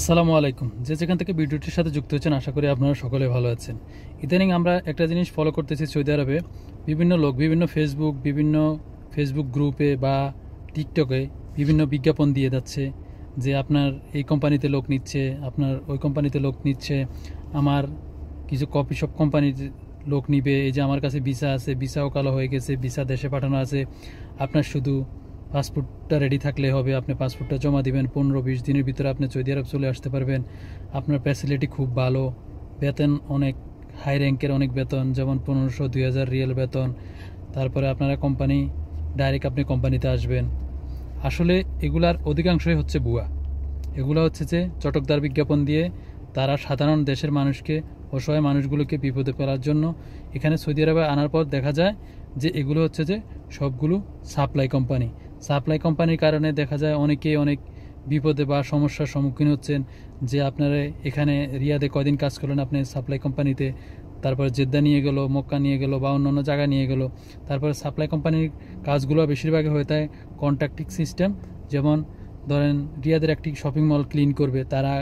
আসসালামু আলাইকুম। যে যেখান থেকে ভিডিওটির সাথে যুক্ত হচ্ছেন আশা করি আপনারা সকলে ভালো আছেন। ইদানিং আমরা একটা জিনিস ফলো করতেছি, সৌদি আরবে বিভিন্ন লোক বিভিন্ন ফেসবুক গ্রুপে বা টিকটকে বিভিন্ন বিজ্ঞাপন দিয়ে যাচ্ছে যে আপনার এই কোম্পানিতে লোক নিচ্ছে, আপনার ওই কোম্পানিতে লোক নিচ্ছে, আমার কিছু কফি শপ কোম্পানির লোক নিবে, এই যে আমার কাছে ভিসা আছে, ভিসাও কালো হয়ে গেছে, ভিসা দেশে পাঠানো আছে, আপনার শুধু পাসপোর্টটা রেডি থাকলে হবে, আপনি পাসপোর্টটা জমা দিবেন, 15-20 দিনের ভিতরে আপনি সৌদি আরব চলে আসতে পারবেন, আপনার ফ্যাসিলিটি খুব ভালো, বেতন অনেক হাই র্যাঙ্কের, অনেক বেতন, যেমন 1500-2000 রিয়াল বেতন, তারপরে আপনারা ডাইরেক্ট আপনি কোম্পানিতে আসবেন। আসলে এগুলার অধিকাংশই হচ্ছে ভুয়া। এগুলো হচ্ছে যে চটকদার বিজ্ঞাপন দিয়ে তারা সাধারণ দেশের মানুষকে, অসহায় মানুষগুলোকে বিপদে ফেলার জন্য এখানে সৌদি আরবে আনার পর দেখা যায় যে এগুলো হচ্ছে যে সবগুলো সাপ্লাই কোম্পানির কারণে দেখা যায় অনেকেই অনেক বিপদে বা সমস্যার সম্মুখীন হচ্ছেন। যে আপনারা এখানে রিয়াদে কয়দিন কাজ করলেন আপনি সাপ্লাই কোম্পানিতে, তারপর জেদ্দা নিয়ে গেল, মক্কা নিয়ে গেল বা অন্যান্য জায়গা নিয়ে গেল। তারপরে সাপ্লাই কোম্পানির কাজগুলো বেশিরভাগই হয়ে থাকে কন্ট্রাক্টিং সিস্টেম। যেমন ধরেন রিয়াদের একটি শপিং মল ক্লিন করবে, তারা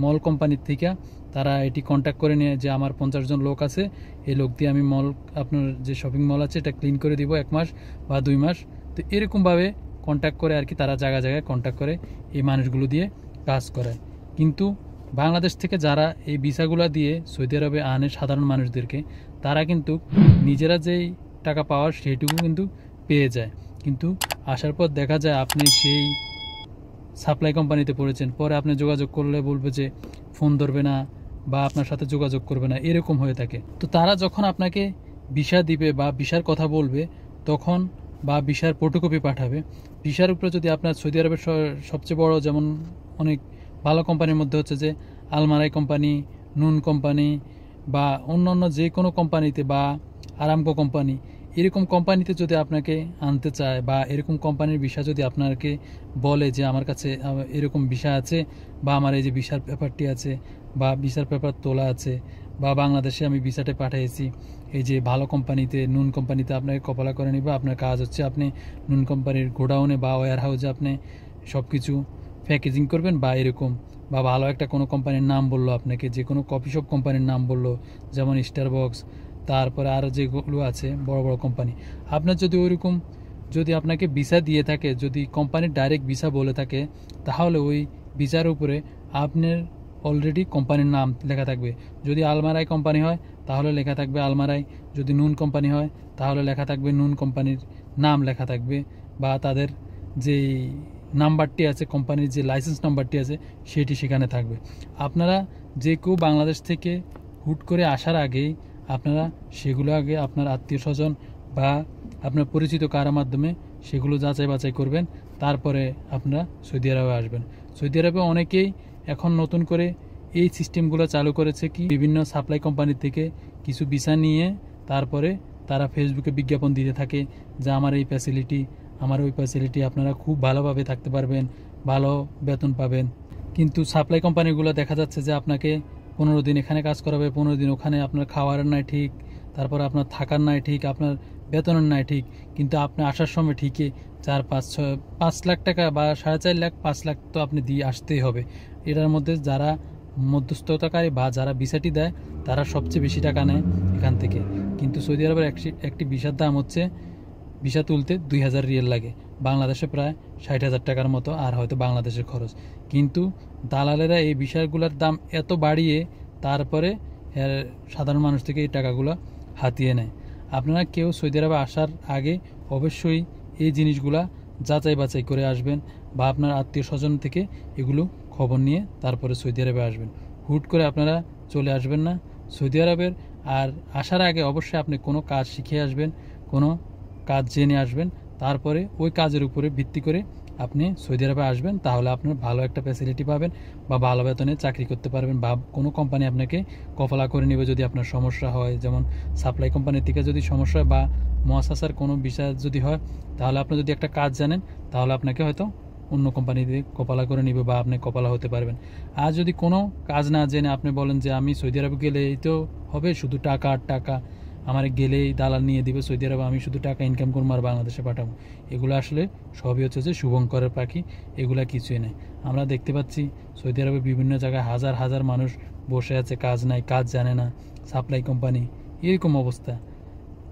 মল কোম্পানির থেকে তারা এটি কন্ট্যাক্ট করে নিয়ে যে আমার 50 জন লোক আছে, এই লোক দিয়ে আমি আপনার যে শপিং মল আছে এটা ক্লিন করে দিব 1 মাস বা 2 মাস। তো এরকমভাবে কন্ট্যাক্ট করে আর কি, তারা জায়গায় কন্ট্যাক্ট করে এই মানুষগুলো দিয়ে কাজ করায়। কিন্তু বাংলাদেশ থেকে যারা এই ভিসাগুলো দিয়ে সৌদি আরবে আনে সাধারণ মানুষদেরকে, তারা কিন্তু নিজেরা যেই টাকা পাওয়ার সেইটুকু কিন্তু পেয়ে যায়। কিন্তু আসার পর দেখা যায় আপনি সেই সাপ্লাই কোম্পানিতে পড়েছেন, পরে আপনি যোগাযোগ করলে বলবে যে ফোন ধরবে না বা আপনার সাথে যোগাযোগ করবে না, এরকম হয়ে থাকে। তো তারা যখন আপনাকে ভিসা দিবে বা ভিসার কথা বলবে তখন, বা ভিসার ফটোকপি পাঠাবে, ভিসার উপরে যদি আপনার সৌদি আরবের সবচেয়ে বড় যেমন অনেক ভালো কোম্পানির মধ্যে হচ্ছে যে আলমারাই কোম্পানি, নুন কোম্পানি বা অন্যান্য যে কোনো কোম্পানিতে, বা আরামকো কোম্পানি, এরকম কোম্পানিতে যদি আপনাকে আনতে চায় বা এরকম কোম্পানির ভিসা যদি আপনাকে বলে যে আমার কাছে এরকম ভিসা আছে, বা আমার এই যে ভিসার পেপারটি আছে, বা ভিসার পেপার তোলা আছে, বা বাংলাদেশে আমি ভিসাটা পাঠিয়েছি এই যে ভালো কোম্পানিতে, নুন কোম্পানিতে আপনাকে কপালা করে নিবে। আপনার কাজ হচ্ছে আপনি নুন কোম্পানির গোডাউনে বা ওয়্যার হাউসে আপনি সব কিছু প্যাকেজিং করবেন, বা এরকম, বা ভালো একটা কোনো কোম্পানির নাম বললো আপনাকে, যে কোনো কফি শপ কোম্পানির নাম বললো, যেমন স্টারবক্স, তারপরে আরও যেগুলো আছে বড় বড় কোম্পানি। আপনার যদি ওইরকম যদি আপনাকে ভিসা দিয়ে থাকে, যদি কোম্পানির ডাইরেক্ট ভিসা বলে থাকে, তাহলে ওই ভিসার উপরে আপনার অলরেডি কোম্পানির নাম লেখা থাকবে। যদি আলমারাই কোম্পানি হয় তাহলে লেখা থাকবে আলমারাই, যদি নুন কোম্পানি হয় তাহলে লেখা থাকবে নুন কোম্পানির নাম লেখা থাকবে, বা তাদের যেই নাম্বারটি আছে, কোম্পানির যে লাইসেন্স নাম্বারটি আছে সেটি সেখানে থাকবে। আপনারা যে কেউ বাংলাদেশ থেকে হুট করে আসার আগেই আপনারা সেগুলো আগে আপনার আত্মীয় স্বজন বা আপনার পরিচিত কারোর মাধ্যমে সেগুলো যাচাই বাছাই করবেন, তারপরে আপনারা সৌদি আরবে আসবেন। সৌদি আরবে অনেকেই এখন নতুন করে এই সিস্টেমগুলো চালু করেছে, কি বিভিন্ন সাপ্লাই কোম্পানি থেকে কিছু ভিসা নিয়ে তারপরে তারা ফেসবুকে বিজ্ঞাপন দিতে থাকে যে আমার এই ফ্যাসিলিটি, আমার ওই ফ্যাসিলিটি, আপনারা খুব ভালোভাবে থাকতে পারবেন, ভালো বেতন পাবেন। কিন্তু সাপ্লাই কোম্পানিগুলো দেখা যাচ্ছে যে আপনাকে 15 দিন এখানে কাজ করাবে, 15 দিন ওখানে, আপনার খাওয়ার নাই ঠিক, তারপর আপনার থাকার নাই ঠিক, আপনার বেতনের নাই ঠিক, কিন্তু আপনি আসার সময় ঠিকই 4-5 লাখ টাকা বা 4.5 লাখ 5 লাখ তো আপনি দিয়ে আসতেই হবে। এটার মধ্যে যারা মধ্যস্থতাকারী বা যারা ভিসাটি দেয় তারা সবচেয়ে বেশি টাকা নেয় এখান থেকে। কিন্তু সৌদি আরবের একটি ভিসার দাম হচ্ছে, ভিসা তুলতে 2000 রিয়াল লাগে, বাংলাদেশে প্রায় 60,000 টাকার মতো, আর হয়তো বাংলাদেশের খরচ। কিন্তু দালালেরা এই ভিসাগুলোর দাম এত বাড়িয়ে তারপরে সাধারণ মানুষ থেকে এই টাকাগুলো হাতিয়ে নেয়। আপনারা কেউ সৌদি আরবে আসার আগে অবশ্যই এই জিনিসগুলা যাচাই বাছাই করে আসবেন, বা আপনার আত্মীয় স্বজন থেকে এগুলো খবর নিয়ে তারপরে সৌদি আরবে আসবেন। হুট করে আপনারা চলে আসবেন না সৌদি আরবের। আর আসার আগে অবশ্যই আপনি কোনো কাজ শিখে আসবেন, কোনো কাজ জেনে আসবেন, তারপরে ওই কাজের উপরে ভিত্তি করে আপনি সৌদি আরবে আসবেন। তাহলে আপনার ভালো একটা ফ্যাসিলিটি পাবেন, বা ভালো বেতনে চাকরি করতে পারবেন, বা কোনো কোম্পানি আপনাকে কফলা করে নেবে যদি আপনার সমস্যা হয়। যেমন সাপ্লাই কোম্পানির থেকে যদি সমস্যা হয় বা মুআসাসার কোনো বিষয় যদি হয়, তাহলে আপনি যদি একটা কাজ জানেন তাহলে আপনাকে হয়তো অন্য কোম্পানিতে কপালা করে নিবে, বা আপনি কপালা হতে পারবেন। আর যদি কোনো কাজ না জেনে আপনি বলেন যে আমি সৌদি আরবে গেলে এই তো হবে শুধু টাকা আর টাকা, আমার গেলেই দালাল নিয়ে দিবে সৌদি আরবে, আমি শুধু টাকা ইনকাম করবো আর বাংলাদেশে পাঠাবো, এগুলো আসলে সবই হচ্ছে যে শুভঙ্করের পাখি, এগুলা কিছুই নেই। আমরা দেখতে পাচ্ছি সৌদি আরবে বিভিন্ন জায়গায় হাজার হাজার মানুষ বসে আছে, কাজ নাই, কাজ জানে না, সাপ্লাই কোম্পানি, এরকম অবস্থা।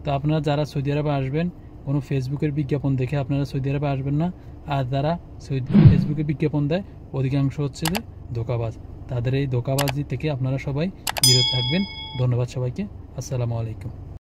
তো আপনারা যারা সৌদি আরবে আসবেন, কোনো ফেসবুকের বিজ্ঞাপন দেখে আপনারা সৌদি আরবে আসবেন না। আর যারা ফেসবুকে বিজ্ঞাপন দেয় অধিকাংশ হচ্ছে যে ধোঁকাবাজ, তাদের এই ধোঁকাবাজি থেকে আপনারা সবাই বিরত থাকবেন। ধন্যবাদ সবাইকে, আসসালামু আলাইকুম।